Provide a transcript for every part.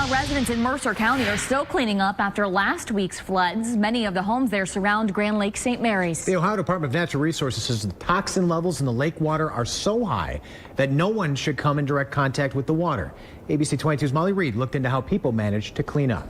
Meanwhile, residents in Mercer County are still cleaning up after last week's floods. Many of the homes there surround Grand Lake St. Mary's. The Ohio Department of Natural Resources says the toxin levels in the lake water are so high that no one should come in direct contact with the water. ABC 22's Molly Reed looked into how people managed to clean up.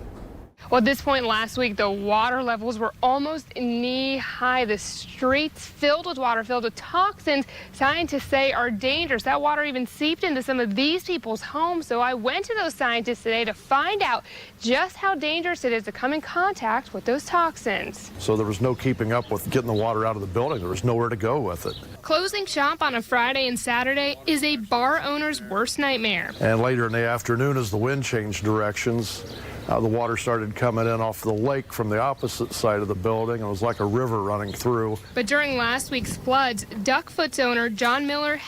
Well, at this point last week, the water levels were almost knee-high. The streets filled with water, filled with toxins scientists say are dangerous. That water even seeped into some of these people's homes. So I went to those scientists today to find out just how dangerous it is to come in contact with those toxins. So there was no keeping up with getting the water out of the building. There was nowhere to go with it. Closing shop on a Friday and Saturday is a bar owner's worst nightmare. And later in the afternoon, as the wind changed directions, the water started coming in off the lake from the opposite side of the building. It was like a river running through. But during last week's floods, Duckfoot's owner, John Miller,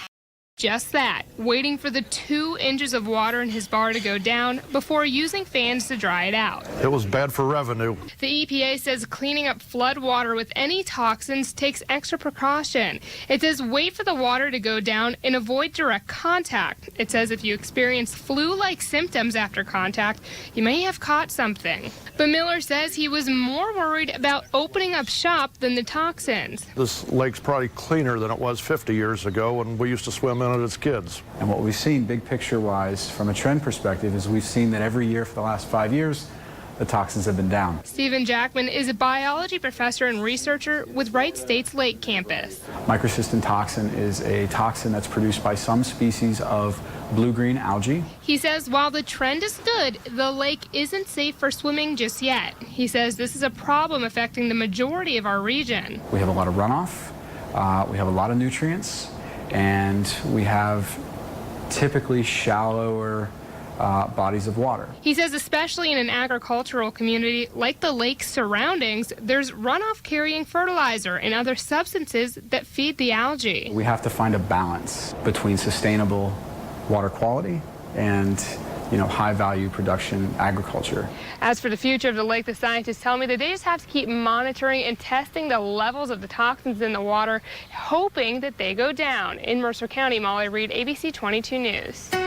just that, waiting for the 2 inches of water in his bar to go down before using fans to dry it out. It was bad for revenue. The EPA says cleaning up flood water with any toxins takes extra precaution. It says wait for the water to go down and avoid direct contact. It says if you experience flu-like symptoms after contact, you may have caught something. But Miller says he was more worried about opening up shop than the toxins. This lake's probably cleaner than it was 50 years ago when we used to swim in it as kids. And what we've seen big picture wise from a trend perspective is we've seen that every year for the last 5 years, the toxins have been down. Stephen Jackman is a biology professor and researcher with Wright State's Lake campus. Microcystin toxin is a toxin that's produced by some species of blue-green algae. He says while the trend is good, the lake isn't safe for swimming just yet. He says this is a problem affecting the majority of our region. We have a lot of runoff, we have a lot of nutrients, and we have typically shallower bodies of water. He says especially in an agricultural community like the lake's surroundings, there's runoff carrying fertilizer and other substances that feed the algae. We have to find a balance between sustainable water quality and high-value production agriculture. As for the future of the lake, the scientists tell me that they just have to keep monitoring and testing the levels of the toxins in the water, hoping that they go down. In Mercer County, Molly Reed, ABC 22 News.